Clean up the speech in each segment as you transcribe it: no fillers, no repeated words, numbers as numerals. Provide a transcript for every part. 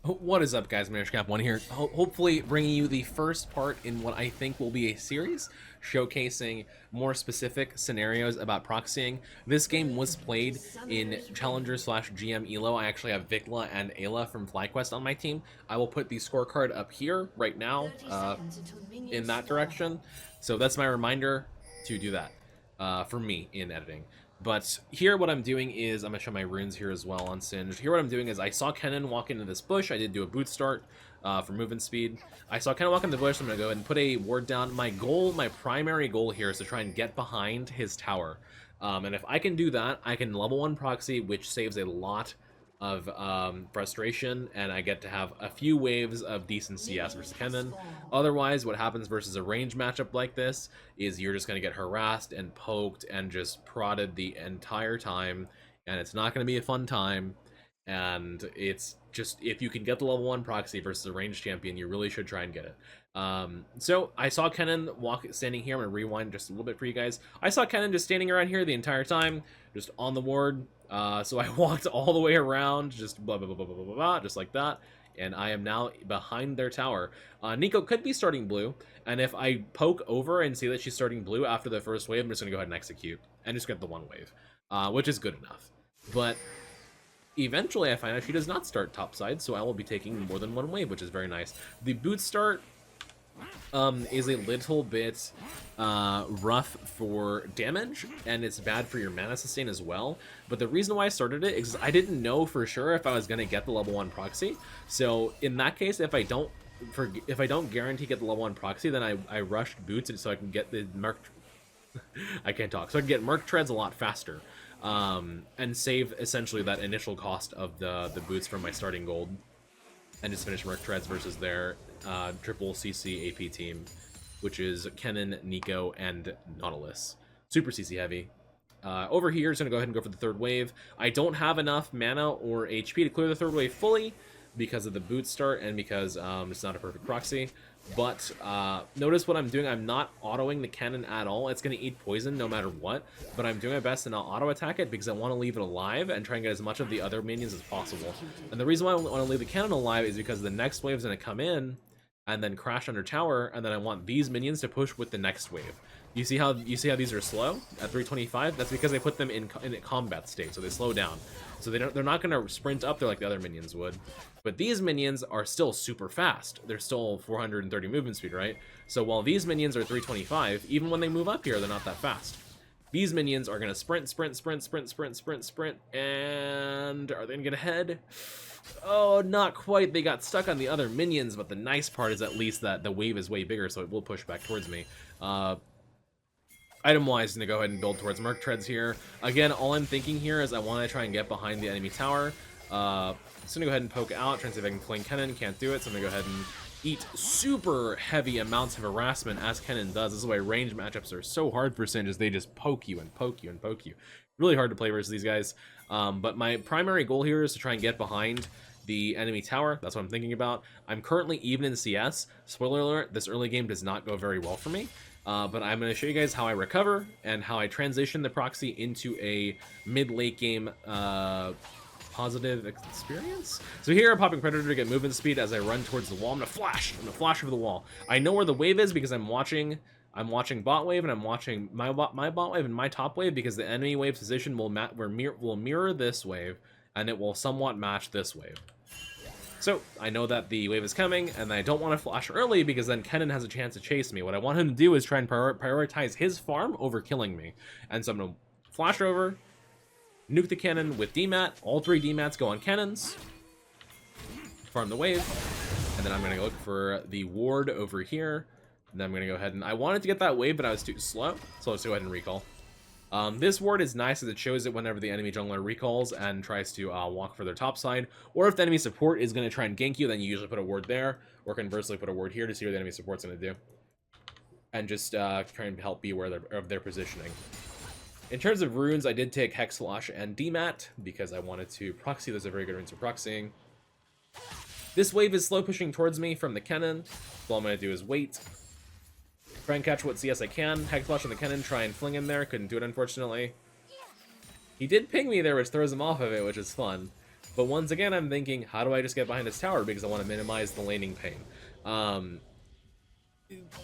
What is up, guys? Managecap1 here, hopefully bringing you the first part in what I think will be a series showcasing more specific scenarios about proxying. This game was played in Challenger slash GM ELO. I actually have Vikla and Ayla from FlyQuest on my team. I will put the scorecard up here right now in that direction. So that's my reminder to do that for me in editing. But here what I'm doing is, I'm going to show my runes here as well on Singed. Here what I'm doing is, I saw Kennen walk into this bush. I did do a boot start for movement speed. I saw Kennen walk in the bush. I'm going to go ahead and put a ward down. My primary goal here is to try and get behind his tower. And if I can do that, I can level 1 proxy, which saves a lot of frustration, and I get to have a few waves of decent CS versus Kennen. Otherwise, what happens versus a range matchup like this is you're just going to get harassed and poked and just prodded the entire time, and it's not going to be a fun time. And it's just, if you can get the level 1 proxy versus a ranged champion, you really should try and get it. So I saw Kennen standing here. I'm going to rewind just a little bit for you guys. I saw Kennen just standing around here the entire time, just on the ward. So I walked all the way around, just blah, blah, blah, blah, blah, blah, blah, just like that. And I am now behind their tower. Nico could be starting blue, and if I poke over and see that she's starting blue after the first wave, I'm just going to go ahead and execute, and just get the 1 wave, which is good enough. But eventually I find out she does not start topside, so I will be taking more than 1 wave, which is very nice. The boot start is a little bit rough for damage, and it's bad for your mana sustain as well. But the reason why I started it is I didn't know for sure if I was going to get the level 1 proxy. So in that case, if I don't guarantee get the level 1 proxy, then I rushed boots so I can get the Merc I can't talk. So I can get Merc treads a lot faster, and save essentially that initial cost of the boots from my starting gold, and just finish Merc treads versus their triple CC AP team, which is Kennen, Nico, and Nautilus. Super CC heavy. Over here is going to go ahead and go for the 3rd wave. I don't have enough mana or HP to clear the 3rd wave fully because of the boot start and because it's not a perfect proxy. But notice what I'm doing. I'm not autoing the Kennen at all. It's going to eat poison no matter what, but I'm doing my best to not auto attack it because I want to leave it alive and try and get as much of the other minions as possible. And the reason why I want to leave the Kennen alive is because the next wave is going to come in and then crash under tower, and then I want these minions to push with the next wave. You see how these are slow at 325? That's because I put them in a combat state, so they slow down. So they're not going to sprint up there like the other minions would. But these minions are still super fast. They're still 430 movement speed, right? So while these minions are 325, even when they move up here, they're not that fast. These minions are going to sprint, and are they going to get ahead? Oh, not quite. They got stuck on the other minions, but the nice part is at least that the wave is way bigger, so it will push back towards me. Item-wise, I'm going to go ahead and build towards Merc Treads here. Again, all I'm thinking here is I want to try and get behind the enemy tower. So I'm going to go ahead and poke out, try and see if I can fling Kennen. Can't do it, so I'm going to go ahead and eat super heavy amounts of harassment, as Kennen does. This is why range matchups are so hard for Singe, is they just poke you and poke you and poke you. Really hard to play versus these guys. But my primary goal here is to try and get behind the enemy tower. That's what I'm thinking about. I'm currently even in CS. Spoiler alert, this early game does not go very well for me. But I'm going to show you guys how I recover and how I transition the proxy into a mid-late game positive experience. So here I'm popping Predator to get movement speed as I run towards the wall. I'm going to flash over the wall. I know where the wave is because I'm watching bot wave, and I'm watching my bot wave and my top wave, because the enemy wave position will mirror this wave, and it will somewhat match this wave. So I know that the wave is coming, and I don't want to flash early because then Kennen has a chance to chase me. What I want him to do is try and prioritize his farm over killing me. And so I'm going to flash over, nuke the Kennen with DMAT. All 3 DMATs go on Kennens. Farm the wave. And then I'm going to look for the ward over here. And then I'm going to go ahead and... I wanted to get that wave, but I was too slow. So let's go ahead and recall. This ward is nice as it shows it whenever the enemy jungler recalls and tries to walk for their top side. Or if the enemy support is going to try and gank you, then you usually put a ward there. Or conversely, put a ward here to see what the enemy support's going to do. And just try and help be aware of their positioning. In terms of runes, I did take Hex Slash and DMAT because I wanted to proxy. Those are very good runes for proxying. This wave is slow pushing towards me from the Kennen. So all I'm going to do is wait. Try and catch what CS I can. Hex Flash on the Kennen, try and fling in there. Couldn't do it, unfortunately. He did ping me there, which throws him off of it, which is fun. But once again, I'm thinking, how do I just get behind his tower? Because I want to minimize the laning pain.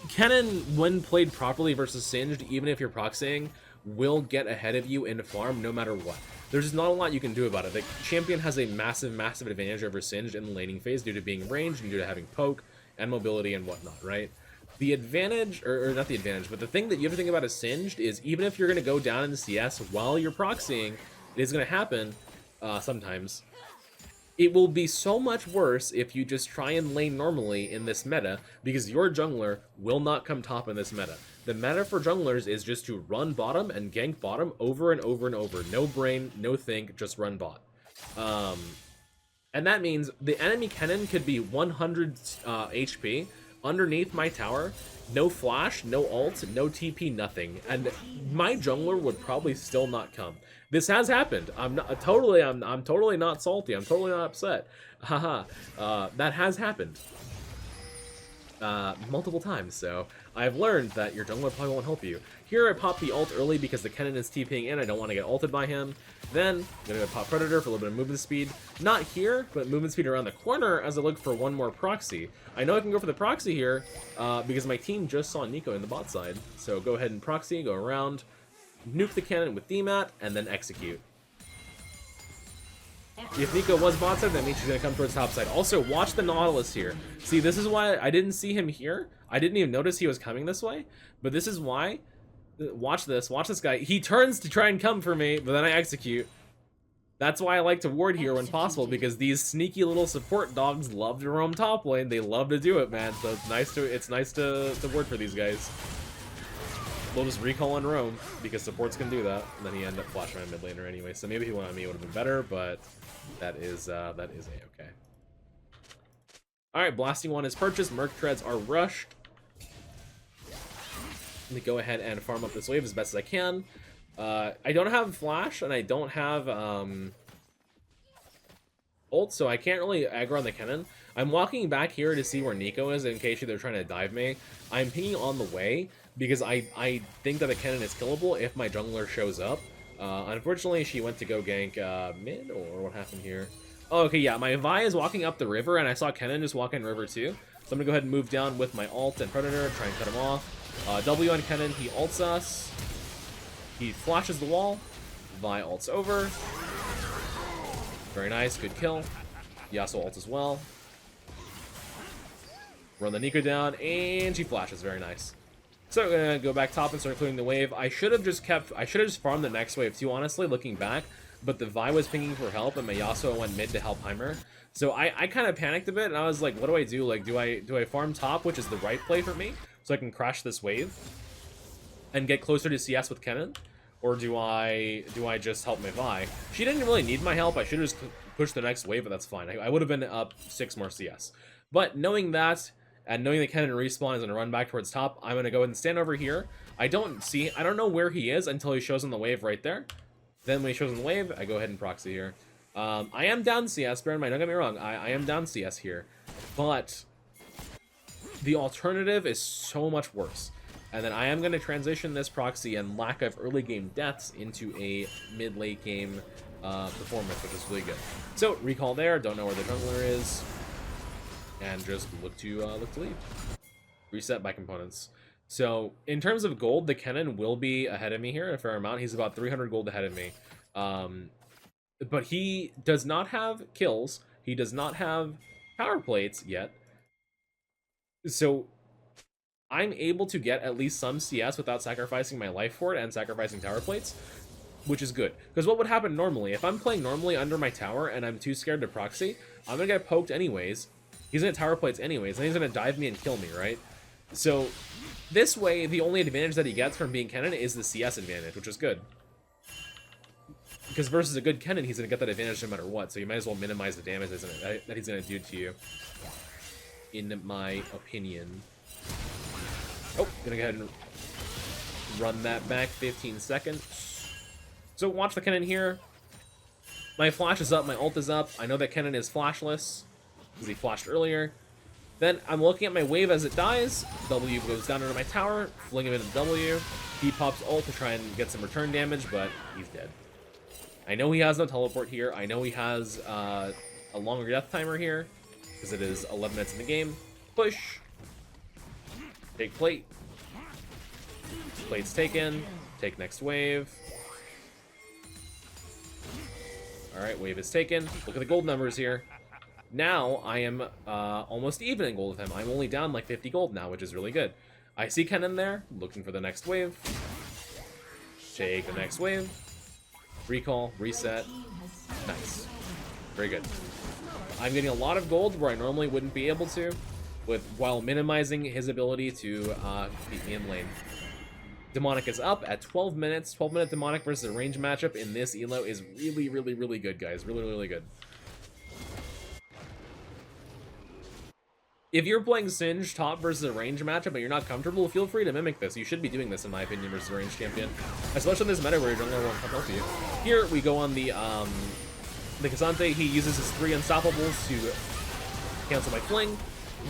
Kennen, when played properly versus Singed, even if you're proxying, will get ahead of you in farm no matter what. There's just not a lot you can do about it. The champion has a massive, massive advantage over Singed in the laning phase due to being ranged and due to having poke and mobility and whatnot, right? The advantage, or not the advantage, but the thing that you have to think about as Singed is even if you're going to go down in the CS while you're proxying, it is going to happen sometimes. It will be so much worse if you just try and lane normally in this meta, because your jungler will not come top in this meta. The meta for junglers is just to run bottom and gank bottom over and over and over. No brain, no think, just run bot. And that means the enemy Kennen could be 100 HP underneath my tower, no flash, no ult, no TP, nothing, and my jungler would probably still not come. This has happened. I'm totally not salty. I'm totally not upset. Haha. That has happened multiple times. So I've learned that your jungler probably won't help you. Here I pop the ult early because the Kennen is TPing in. I don't want to get ulted by him. Then I'm gonna pop Predator for a little bit of movement speed. Not here, but movement speed around the corner as I look for one more proxy. I know I can go for the proxy here because my team just saw Nico in the bot side. So go ahead and proxy, go around, nuke the cannon with DMAT, and then execute. If Nico was bot side, that means she's going to come towards top side. Also, watch the Nautilus here. See, this is why I didn't see him here. I didn't even notice he was coming this way. But this is why. Watch this guy. He turns to try and come for me, but then I execute. That's why I like to ward here when possible, because these sneaky little support dogs love to roam top lane. They love to do it, man. So it's nice to ward for these guys. We'll just recall and roam, because supports can do that. And then he ended up flashing my mid laner anyway. So maybe he went on me, it would have been better, but that is a-okay. Alright, blasting one is purchased. Merc treads are rushed. Let me go ahead and farm up this wave as best as I can. I don't have flash, and I don't have ult, so I can't really aggro on the Kennen. I'm walking back here to see where Nico is in case they're trying to dive me. I'm pinging on the way because I think that the Kennen is killable if my jungler shows up. Unfortunately, she went to go gank mid, or what happened here? Oh, okay, yeah, my Vi is walking up the river, and I saw Kennen just walk in river too. So I'm gonna go ahead and move down with my ult and Predator, try and cut him off. W on Kennen, he ults us. He flashes the wall. Vi ults over. Very nice, good kill. Yasuo ults as well. Run the Nico down, and she flashes, very nice. So I'm gonna go back top and start clearing the wave. I should have just farmed the next wave too, honestly, looking back. But the Vi was pinging for help, and my Yasuo went mid to help Heimer. So I kind of panicked a bit, and I was like, what do I do? Like, do I farm top, which is the right play for me, so I can crash this wave and get closer to CS with Kennen? Or do I just help my Vi? She didn't really need my help. I should have just pushed the next wave, but that's fine. I would have been up 6 more CS. But knowing that, and knowing that Kennen respawn is going to run back towards top, I'm going to go ahead and stand over here. I don't know where he is until he shows on the wave right there. Then when he shows on the wave, I go ahead and proxy here. I am down CS, bear in mind, don't get me wrong, I am down CS here. But the alternative is so much worse. And then I am going to transition this proxy and lack of early game deaths into a mid-late game performance, which is really good. So, recall there, don't know where the jungler is, and just look to leave. Reset by components. So, in terms of gold, the Kennen will be ahead of me here, a fair amount. He's about 300 gold ahead of me. But he does not have kills. He does not have power plates yet. So I'm able to get at least some CS without sacrificing my life for it and sacrificing tower plates, which is good. Because what would happen normally, if I'm playing normally under my tower and I'm too scared to proxy, I'm going to get poked anyways. He's going to tower plates anyways, and he's going to dive me and kill me, right? So this way, the only advantage that he gets from being Kennen is the CS advantage, which is good. Because versus a good Kennen, he's going to get that advantage no matter what, so you might as well minimize the damage that he's going to do to you, in my opinion. Oh, gonna go ahead and run that back 15 seconds. So watch the Kennen here. My flash is up, my ult is up. I know that Kennen is flashless, because he flashed earlier. Then I'm looking at my wave as it dies. W goes down into my tower, fling him into W. He pops ult to try and get some return damage, but he's dead. I know he has no teleport here. I know he has a longer death timer here, because it is 11 minutes in the game. Push. Take plate. Plate's taken. Take next wave. Alright, wave is taken. Look at the gold numbers here. Now, I am almost even in gold with him. I'm only down like 50 gold now, which is really good. I see Kennen there, looking for the next wave. Take the next wave. Recall, reset. Nice. Very good. I'm getting a lot of gold where I normally wouldn't be able to, while minimizing his ability to beat me in lane. Demonic is up at 12 minutes. 12-minute Demonic versus a range matchup in this elo is really, really, really good, guys. Really, really good. If you're playing Singed top versus a range matchup and you're not comfortable, feel free to mimic this. You should be doing this, in my opinion, versus a range champion. Especially in this meta where your jungler won't come help you. Here, we go on the Cassante. He uses his 3 Unstoppables to cancel my fling.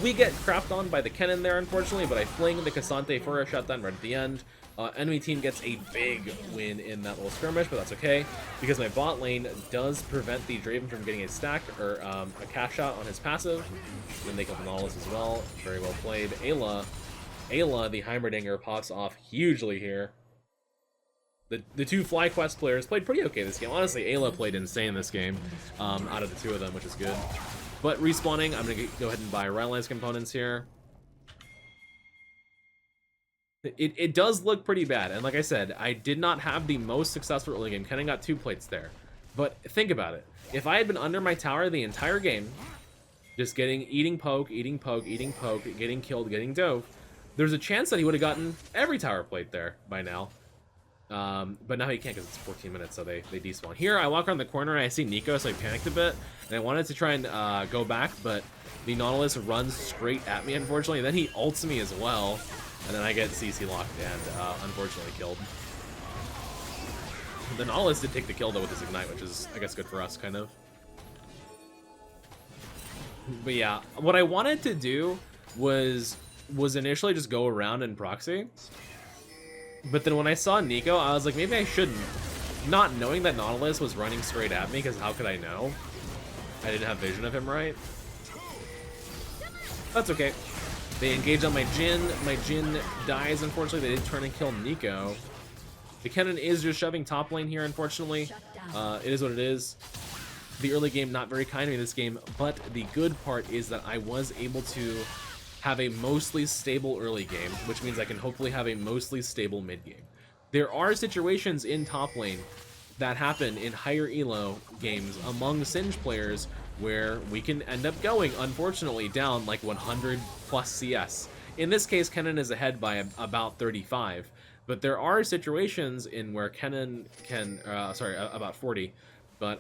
We get crapped on by the Kennen there, unfortunately, but I fling the Cassante for a shutdown right at the end. Enemy team gets a big win in that little skirmish, but that's okay, because my bot lane does prevent the Draven from getting a stack, or a cash shot on his passive. Then they kill the Nautilus as well. Very well played. Ayla, the Heimerdinger, pops off hugely here. The two FlyQuest players played pretty okay this game. Honestly, Ayla played insane this game, out of the two of them, which is good. But respawning, I'm going to go ahead and buy Rylai's components here. It does look pretty bad, and like I said, I did not have the most successful early game. Kennen got 2 plates there. But think about it. If I had been under my tower the entire game, just eating poke, getting killed, getting dove, there's a chance that he would have gotten every tower plate there by now. But now he can't because it's 14 minutes, so they despawn. Here, I walk around the corner and I see Nico, so I panicked a bit, and I wanted to try and go back, but the Nautilus runs straight at me, unfortunately, and then he ults me as well, and then I get CC locked and unfortunately killed. The Nautilus did take the kill, though, with his Ignite, which is, I guess, good for us, kind of. But yeah, what I wanted to do was initially just go around and proxy. But then when I saw Nico, I was like, maybe I shouldn't. Not knowing that Nautilus was running straight at me, because how could I know? I didn't have vision of him right. That's okay. They engage on my Jhin. My Jhin dies, unfortunately. They didn't turn and kill Nico. The Kennen is just shoving top lane here, unfortunately. It is what it is. The early game, not very kind to me this game, but the good part is that I was able to have a mostly stable early game, which means I can hopefully have a mostly stable mid game. There are situations in top lane that happen in higher elo games among Singed players where we can end up going, unfortunately, down like 100 plus CS. In this case, Kennen is ahead by about 35, but there are situations in where Kennen can, about 40, but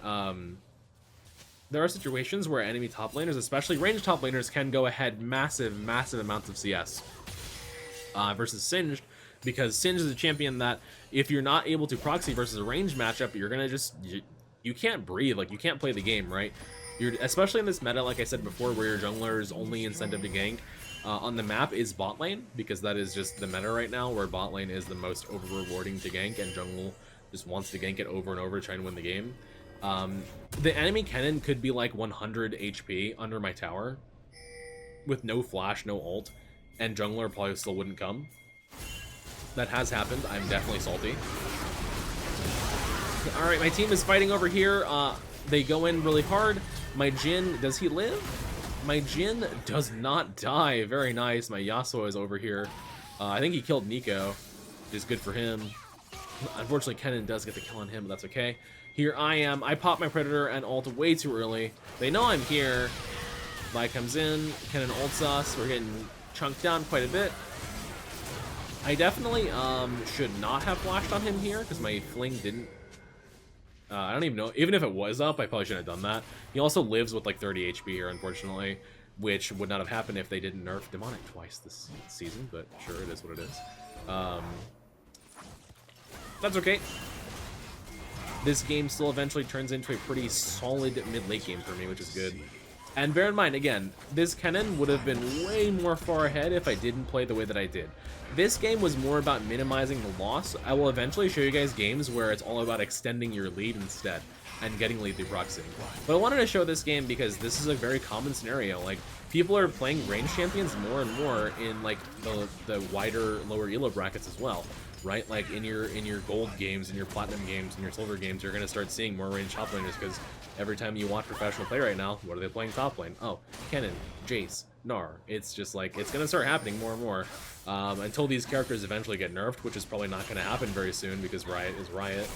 there are situations where enemy top laners, especially ranged top laners, can go ahead massive amounts of CS versus Singed, because Singed is a champion that if you're not able to proxy versus a ranged matchup, you're gonna just, you can't breathe, like you can't play the game, right? Especially in this meta, like I said before, where your jungler's only incentive to gank on the map is bot lane, because that is just the meta right now, where bot lane is the most over rewarding to gank, and jungle just wants to gank it over and over, trying to win the game. The enemy Kennen could be like 100 HP under my tower with no flash, no ult, and jungler probably still wouldn't come. That has happened. I'm definitely salty. Alright, my team is fighting over here. They go in really hard. My Jhin, does he live? My Jhin does not die. Very nice. My Yasuo is over here. I think he killed Nico, which is good for him. Unfortunately, Kennen does get the kill on him, but that's okay. Here I am. I pop my Predator and ult way too early. They know I'm here. Vi comes in. Kennen ults us. We're getting chunked down quite a bit. I definitely should not have flashed on him here, because my fling didn't... I don't even know. Even if it was up, I probably shouldn't have done that. He also lives with like 30 HP here, unfortunately, which would not have happened if they didn't nerf Demonic twice this season, but sure, it is what it is. That's okay. This game still eventually turns into a pretty solid mid-late game for me, which is good. And bear in mind, again, this Kennen would have been way more far ahead if I didn't play the way that I did. This game was more about minimizing the loss. I will eventually show you guys games where it's all about extending your lead instead and getting lead through proxy. But I wanted to show this game because this is a very common scenario. Like, people are playing range champions more and more in like the wider lower elo brackets as well, right? Like in your gold games, in your platinum games, in your silver games, you're gonna start seeing more range top laners because every time you watch professional play right now, what are they playing top lane? Oh, Kennen, Jace, Gnar. It's just like, it's gonna start happening more and more until these characters eventually get nerfed, which is probably not gonna happen very soon because Riot is Riot.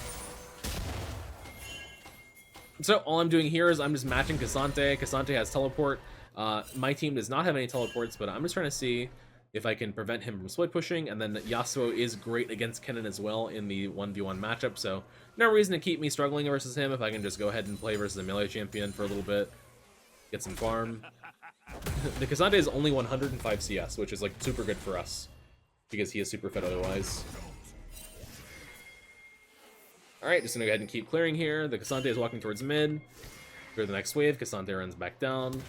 So all I'm doing here is I'm just matching Cassante. Cassante has teleport. My team does not have any teleports, but I'm just trying to see if I can prevent him from split pushing, and then Yasuo is great against Kennen as well in the 1v1 matchup, so no reason to keep me struggling versus him if I can just go ahead and play versus a melee champion for a little bit, get some farm. The Cassante is only 105 CS, which is like super good for us, because he is super fed otherwise. Alright, just gonna go ahead and keep clearing here. The Cassante is walking towards mid. Clear the next wave, Cassante runs back down.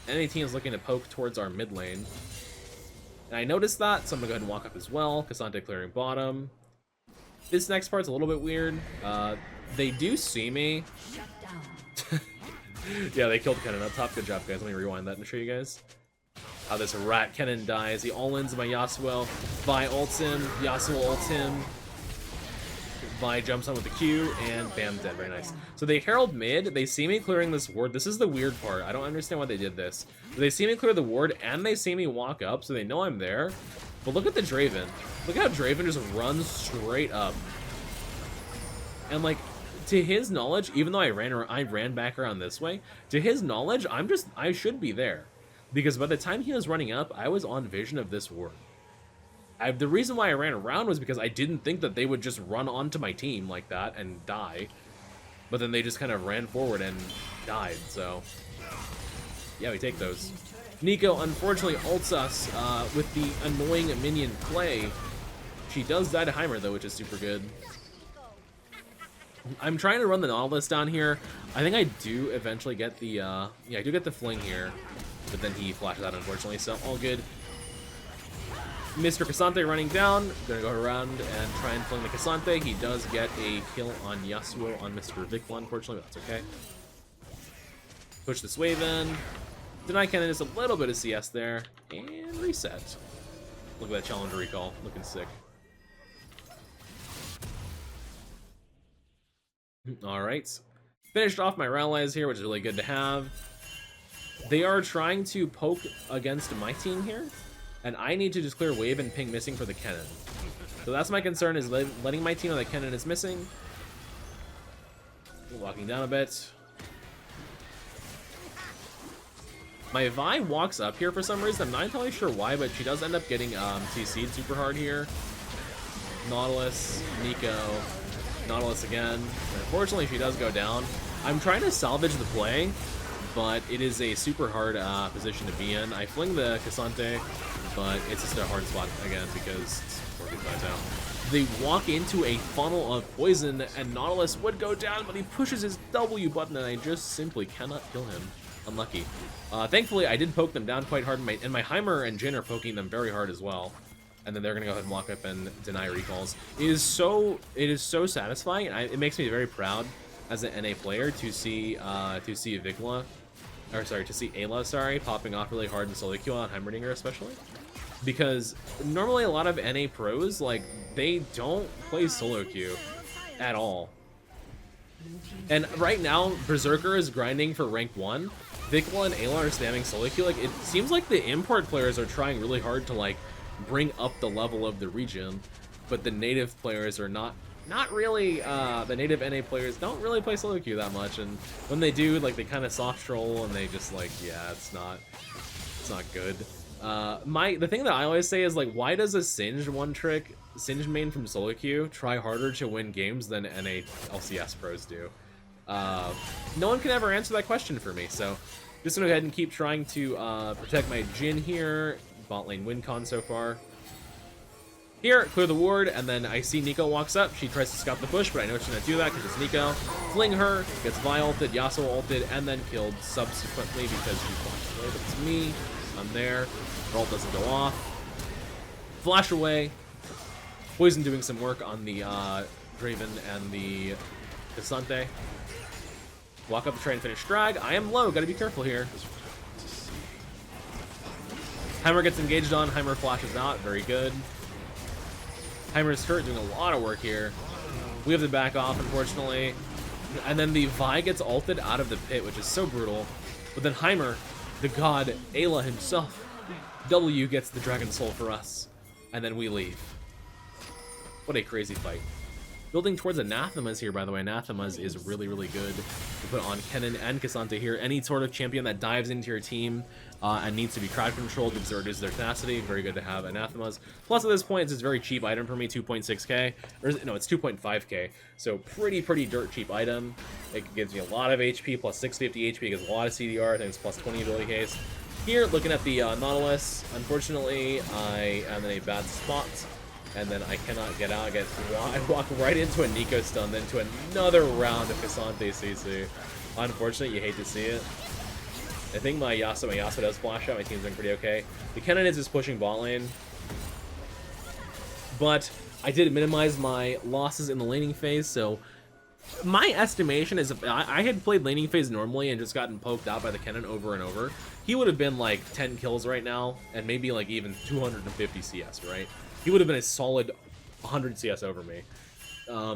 Any team is looking to poke towards our mid lane. And I noticed that, so I'm gonna go ahead and walk up as well. Cassante clearing bottom. This next part's a little bit weird. They do see me. Yeah, they killed Kennen up top. Good job, guys. Let me rewind that and show you guys how this rat Kennen dies. He all-ins my Yasuo. Vi ults him. Yasuo ults him. Vi jumps on with the Q, and bam, dead. Very nice. So they herald mid, they see me clearing this ward. This is the weird part. I don't understand why they did this. But they see me clear the ward, and they see me walk up, so they know I'm there. But look at the Draven. Look how Draven just runs straight up. And like, to his knowledge, even though I ran back around this way, to his knowledge, I should be there. Because by the time he was running up, I was on vision of this ward. The reason why I ran around was because I didn't think that they would just run onto my team like that and die. But then they just kind of ran forward and died, so... yeah, we take those. Nico unfortunately ults us with the annoying minion play. She does die to Heimer though, which is super good. I'm trying to run the Nautilus down here. I think I do eventually get the, yeah, I do get the fling here. But then he flashes out unfortunately, so all good. Mr. Cassante running down, gonna go around and try and fling the Cassante. He does get a kill on Yasuo on Mr. Vikla, unfortunately, but that's okay. Push this wave in. Deny Kennen just a little bit of CS there, and reset. Look at that challenger recall, looking sick. Alright, finished off my rallies here, which is really good to have. They are trying to poke against my team here. And I need to just clear wave and ping missing for the Kennen. So that's my concern, is letting my team know that Kennen is missing. Walking down a bit. My Vi walks up here for some reason. I'm not entirely sure why, but she does end up getting CC'd super hard here. Nautilus, Nico, Nautilus again. Unfortunately, she does go down. I'm trying to salvage the play, but it is a super hard position to be in. I fling the Cassante, but it's just a hard spot again because it's 45 down. They walk into a funnel of poison, and Nautilus would go down, but he pushes his W button, and I just simply cannot kill him. Unlucky. Thankfully, I did poke them down quite hard, and my Heimer and Jhin are poking them very hard as well. And then they're gonna go ahead and walk up and deny recalls. It is so satisfying, and it makes me very proud as an NA player to see Vikla, or sorry, to see Ayla, sorry, popping off really hard in solo queue on Heimerdinger especially. Because normally a lot of NA pros, like, they don't play solo queue at all. And right now, Berserker is grinding for rank 1. Vikla and Ayla are spamming solo queue. Like, it seems like the import players are trying really hard to, like, bring up the level of the region, but the native players are not really, the native NA players don't really play solo queue that much, and when they do, like, they kind of soft troll, and they just, like, yeah, it's not good. The thing that I always say is, like, why does a Singed Singed main from solo queue try harder to win games than NA LCS pros do? No one can ever answer that question for me, so just gonna go ahead and keep trying to protect my Jhin here. Bot lane win con so far. Here, clear the ward, and then I see Nico walks up. She tries to scout the bush, but I know she's gonna do that because it's Nico. Fling her, gets Vi ulted, Yasuo ulted, and then killed subsequently because she flashed away. But it's me. I'm there. Her ult doesn't go off. Flash away. Poison doing some work on the Draven and the Cassante. Walk up to try and finish drag. I am low. Gotta be careful here. Heimer gets engaged on. Heimer flashes out. Very good. Heimer's hurt, doing a lot of work here. We have to back off, unfortunately. And then the Vi gets ulted out of the pit, which is so brutal. But then Heimer, the god Ayla himself, W gets the Dragon Soul for us. And then we leave. What a crazy fight. Building towards Anathemas here, by the way. Anathemas is really, really good to put on Kennen and Cassante here. Any sort of champion that dives into your team and needs to be crowd controlled because it reduces their tenacity, very good to have Anathemas. Plus, at this point, it's a very cheap item for me, 2.6k. Or, no, it's 2.5k. So, pretty dirt cheap item. It gives me a lot of HP, plus 650 HP, gives a lot of CDR. I think it's plus 20 ability case. Here, looking at the Nautilus, unfortunately, I am in a bad spot. And then I cannot get out. I walk right into a Nico stun, then to another round of Cassante CC. Unfortunate, you hate to see it. I think my Yasuo does flash out. My team's doing pretty okay. The Kennen is just pushing bot lane. But I did minimize my losses in the laning phase, so my estimation is if I had played laning phase normally and just gotten poked out by the Kennen over and over, he would have been like 10 kills right now, and maybe like even 250 CS, right? He would have been a solid 100 CS over me,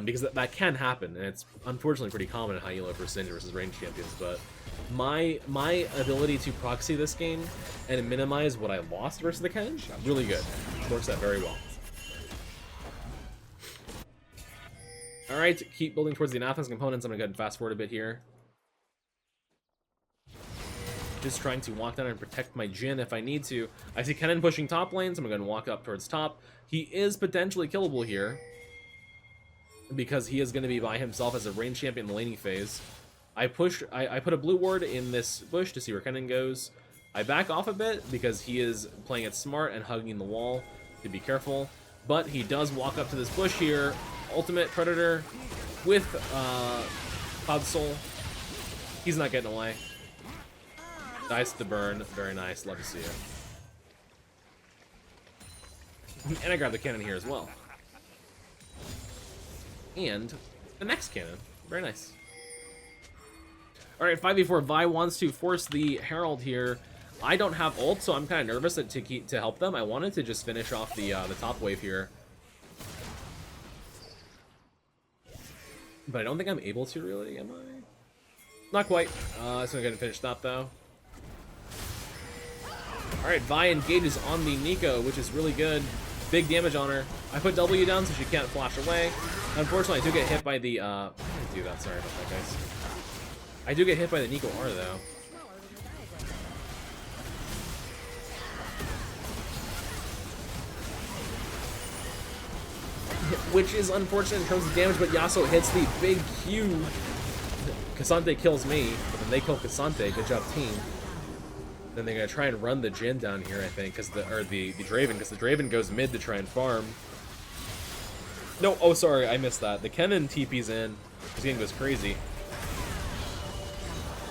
because that can happen, and it's unfortunately pretty common in high elo for Singed versus ranged champions. But my ability to proxy this game and minimize what I lost versus the Kennen, really good. Works out very well. All right, keep building towards the Anathemas components. I'm gonna go ahead and fast forward a bit here. Just trying to walk down and protect my Jhin if I need to. I see Kennen pushing top lanes. I'm going to walk up towards top. He is potentially killable here, because he is going to be by himself as a range champion in the laning phase. I put a blue ward in this bush to see where Kennen goes. I back off a bit because he is playing it smart and hugging the wall to be careful. But he does walk up to this bush here. Ultimate Predator with Cloud Soul. He's not getting away. Dice to burn. Very nice. Love to see it. And I grabbed the cannon here as well. And the next cannon. Very nice. Alright, 5v4. Vi wants to force the Herald here. I don't have ult, so I'm kind of nervous to help them. I wanted to just finish off the top wave here. But I don't think I'm able to, really, am I? Not quite. So I'm going to finish that, though. Alright, Vi engages on the Nico, which is really good. Big damage on her. I put W down so she can't flash away. Unfortunately, I do get hit by the, I didn't do that, sorry about that, guys. I do get hit by the Nico R, though. Which is unfortunate in terms of damage, but Yasuo hits the big Q. Cassante kills me, but then they kill Cassante. Good job, team. Then they're gonna try and run the Jhin down here, I think, because the Draven, because the Draven goes mid to try and farm. No, oh sorry, I missed that. The Kennen TP's in. This game goes crazy.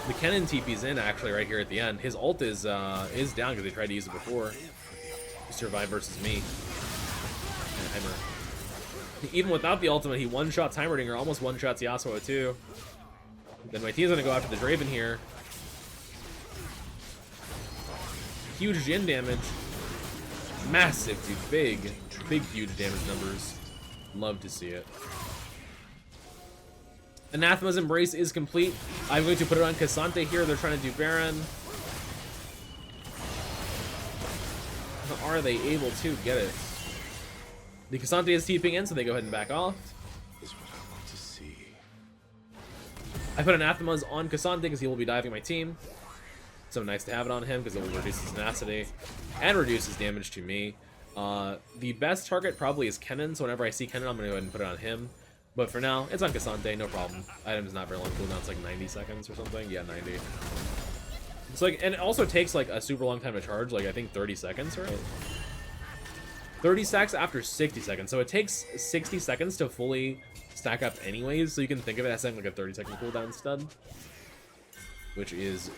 The Kennen TP's in actually right here at the end. His ult is down because they tried to use it before to survive versus me. And Heimer. Even without the ultimate, he one-shots Heimerdinger, almost one-shots Yasuo too. Then my team's gonna go after the Draven here. Huge Jhin damage. Massive, dude. Big, huge damage numbers. Love to see it. Anathema's Embrace is complete. I'm going to put it on Cassante here. They're trying to do Baron. Are they able to get it? The Cassante is TPing in, so they go ahead and back off. Is what I want to see. I put Anathema's on Cassante because he will be diving my team. So nice to have it on him because it will reduce his tenacity and reduce his damage to me. The best target probably is Kennen, so whenever I see Kennen, I'm going to go ahead and put it on him. But for now, it's on Cassante, no problem. Item is not very long cooldown, it's like 90 seconds or something. Yeah, 90. It's like, and it also takes like a super long time to charge, like I think 30 seconds, right? 30 stacks after 60 seconds. So it takes 60 seconds to fully stack up anyways, so you can think of it as having like a 30-second cooldown stud, which is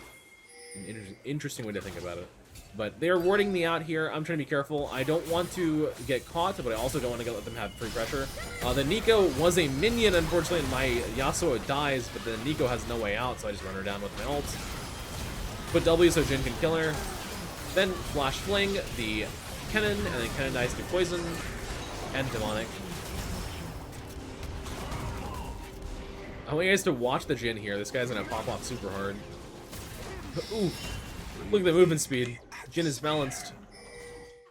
an interesting way to think about it. But they're warding me out here. I'm trying to be careful. I don't want to get caught, but I also don't want to let them have free pressure. The Nico was a minion, unfortunately, and my Yasuo dies, but the Nico has no way out, so I just run her down with my ult. Put W so Jhin can kill her. Then Flash Fling, the Kennen, and then Kennen dies to Poison and Demonic. I want you guys to watch the Jhin here. This guy's gonna pop off super hard. Ooh, look at the movement speed. Jhin is balanced.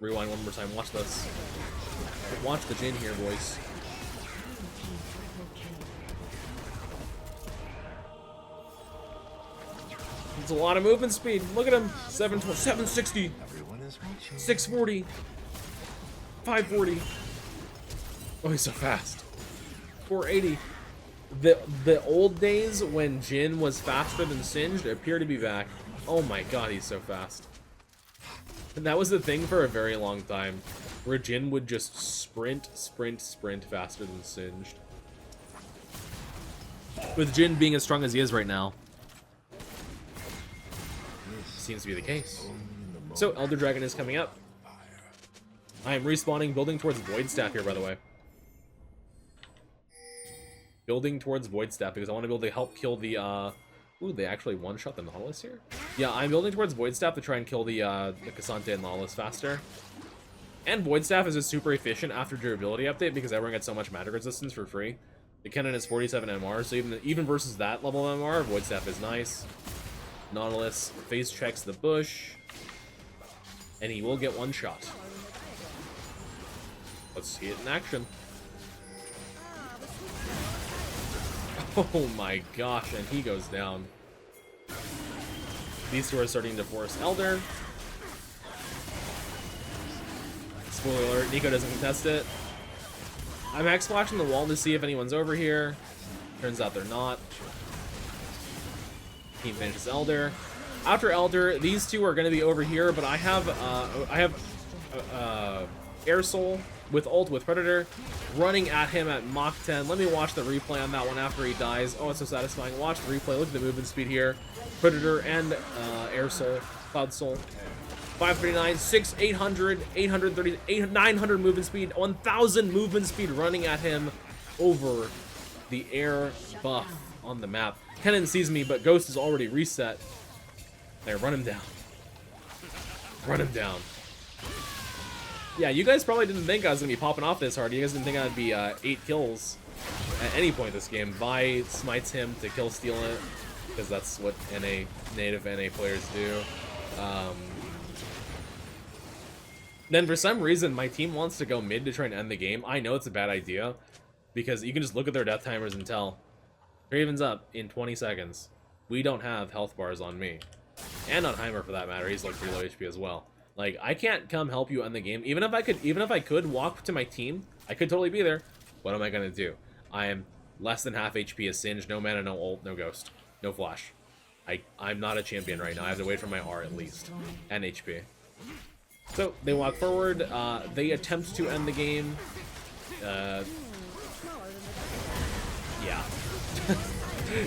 Rewind one more time. Watch this. Watch the Jhin here, boys. It's a lot of movement speed. Look at him. 760. 640. 540. Oh, he's so fast. 480. The old days when Jhin was faster than Singed appear to be back. Oh my god, he's so fast. And that was the thing for a very long time, where Jhin would just sprint faster than Singed. With Jhin being as strong as he is right now, seems to be the case. So Elder Dragon is coming up. I am respawning, building towards Void Staff here, by the way. Building towards Void Staff because I want to be able to help kill the, ooh, they actually one-shot the Nautilus here? Yeah, I'm building towards Void Staff to try and kill the Cassante and Nautilus faster. And Void Staff is just super efficient after durability update because everyone gets so much magic resistance for free. The Kennen is 47 MR, so even versus that level of MR, Void Staff is nice. Nautilus phase checks the bush, and he will get one shot. Let's see it in action. Oh my gosh, and he goes down. These two are starting to force Elder. Spoiler alert, Nico doesn't contest it. I'm X-flashing the wall to see if anyone's over here. Turns out they're not. Team finishes Elder. After Elder, these two are going to be over here, but I have Air Soul with ult with Predator running at him at Mach 10. Let me watch the replay on that one after he dies. Oh, it's so satisfying. Watch the replay. Look at the movement speed here. Predator and Air Soul, Cloud Soul. 539, 6, 800, 830, 900 movement speed, 1000 movement speed running at him over the air buff on the map. Kennen sees me, but Ghost is already reset. There, run him down. Run him down. Yeah, you guys probably didn't think I was going to be popping off this hard. You guys didn't think I'd be 8 kills at any point this game. Vi smites him to kill steal it, because that's what native NA players do. Then for some reason, my team wants to go mid to try and end the game. I know it's a bad idea, because you can just look at their death timers and tell. Draven's up in 20 seconds. We don't have health bars on me. And on Heimer for that matter, he's like pretty low HP as well. Like, I can't come help you end the game. Even if I could walk to my team, I could totally be there. What am I gonna do? I am less than half HP as Singed, no mana, no ult, no ghost, no flash. I'm not a champion right now. I have to wait for my R at least. And HP. So they walk forward, they attempt to end the game. Yeah.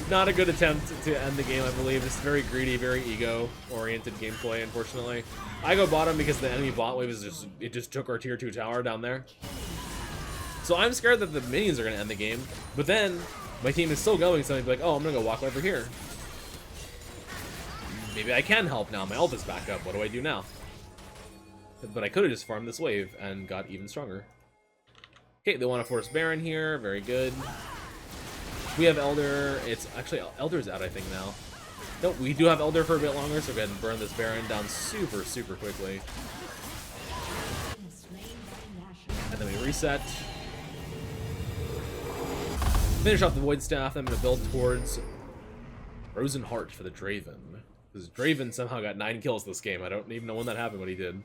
Not a good attempt to end the game, I believe. It's very greedy, very ego-oriented gameplay, unfortunately. I go bottom because the enemy bot wave is just took our tier 2 tower down there. So I'm scared that the minions are going to end the game, but then my team is still going, so I'd be like, oh, I'm going to go walk over here. Maybe I can help now. My ult is back up. What do I do now? But I could have just farmed this wave and got even stronger. Okay, they want to force Baron here. Very good. We have Elder. It's actually Elder's out, I think, now. Nope, we do have Elder for a bit longer, so go ahead and burn this Baron down super quickly. And then we reset. Finish off the Void Staff. I'm going to build towards Frozen Heart for the Draven. Because Draven somehow got 9 kills this game. I don't even know when that happened, but he did.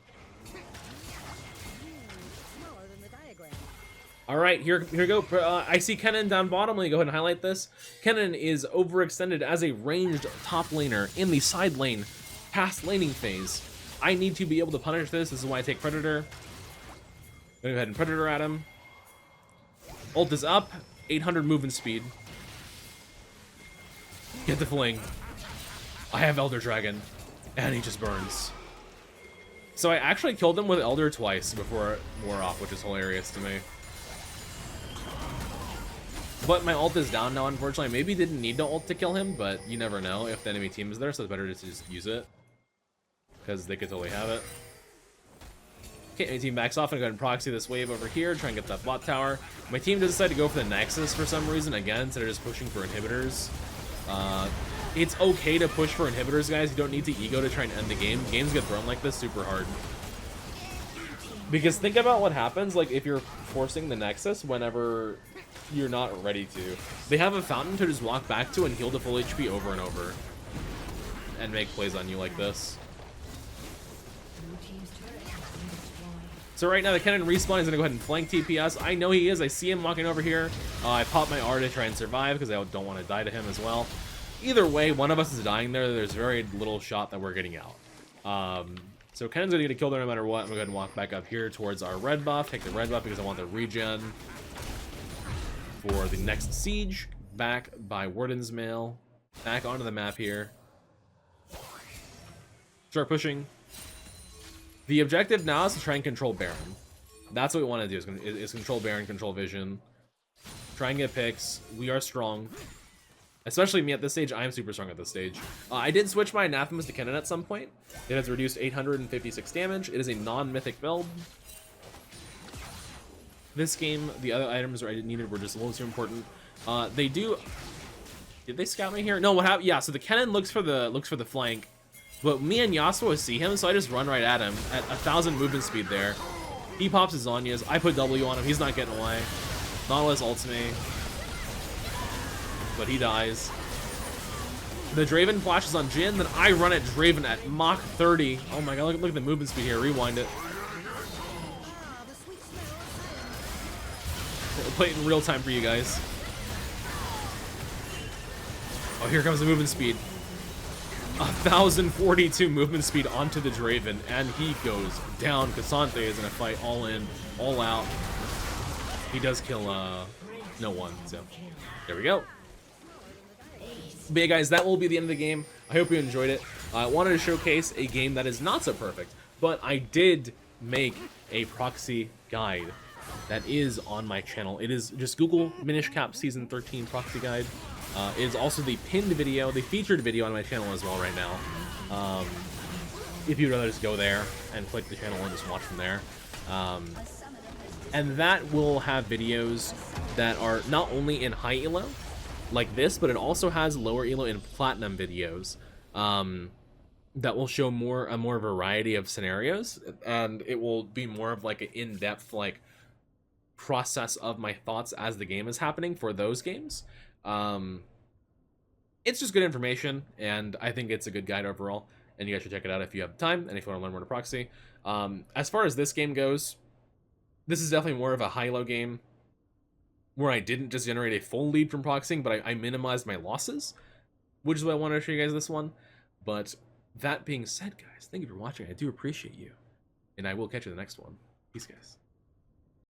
Alright, here we go. I see Kennen down bottom. Let me go ahead and highlight this. Kennen is overextended as a ranged top laner in the side lane, past laning phase. I need to be able to punish this. This is why I take Predator. Go ahead and Predator at him. Ult is up. 800 movement speed. Get the fling. I have Elder Dragon. And he just burns. So I actually killed him with Elder twice before it wore off, which is hilarious to me. But my ult is down now, unfortunately. Maybe didn't need to ult to kill him, but you never know if the enemy team is there, so it's better to just use it. Because they could totally have it. Okay, my team backs off and go ahead and proxy this wave over here, try and get that bot tower. My team does decide to go for the Nexus for some reason, again, instead of just pushing for inhibitors. It's okay to push for inhibitors, guys. You don't need to ego to try and end the game. Games get thrown like this super hard. Because think about what happens, like, if you're forcing the Nexus whenever you're not ready to. They have a fountain to just walk back to and heal to full HP over and over. And make plays on you like this. So right now the cannon respawn is going to go ahead and flank TPS. I know he is. I see him walking over here. I pop my R to try and survive because I don't want to die to him as well. Either way, one of us is dying there. There's very little shot that we're getting out. So Kennen's going to get a kill there no matter what. I'm going to go ahead and walk back up here towards our red buff. Take the red buff because I want the regen for the next siege. Back by Warden's Mail. Back onto the map here. Start pushing. The objective now is to try and control Baron. That's what we want to do, is control Baron, control Vision. Try and get picks. We are strong. Especially me at this stage. I am super strong at this stage. I did switch my Anathemas to Kennen at some point. It has reduced 856 damage. It is a non-mythic build. This game, the other items I needed were just a little too important. They do... Did they scout me here? No, what happened? Yeah, so the Kennen looks for the flank. But me and Yasuo see him, so I just run right at him at 1,000 movement speed there. He pops his Zhonya's. I put W on him. He's not getting away. Nautilus ults me. But he dies. The Draven flashes on Jhin, then I run at Draven at Mach 30. Oh my god, look at the movement speed here. Rewind it. We'll play it in real time for you guys. Oh, here comes the movement speed. 1,042 movement speed onto the Draven, and he goes down. Cassante is in a fight all in, all out. He does kill no one, so there we go. But yeah, guys, that will be the end of the game. I hope you enjoyed it. I wanted to showcase a game that is not so perfect, but I did make a proxy guide that is on my channel. It is just Google Minish Cap Season 13 proxy guide. It is also the pinned video, the featured video on my channel as well right now. If you'd rather just go there and click the channel and just watch from there. And that will have videos that are not only in high elo, like this, but it also has lower elo and platinum videos that will show a more variety of scenarios, and it will be more of like an in-depth like process of my thoughts as the game is happening for those games. It's just good information, and I think it's a good guide overall, and you guys should check it out if you have time and if you want to learn more to proxy. As far as this game goes, this is definitely more of a high-low game where I didn't just generate a full lead from proxying, but I minimized my losses, which is why I wanted to show you guys this one. But that being said, guys, thank you for watching. I do appreciate you, and I will catch you in the next one. Peace, guys.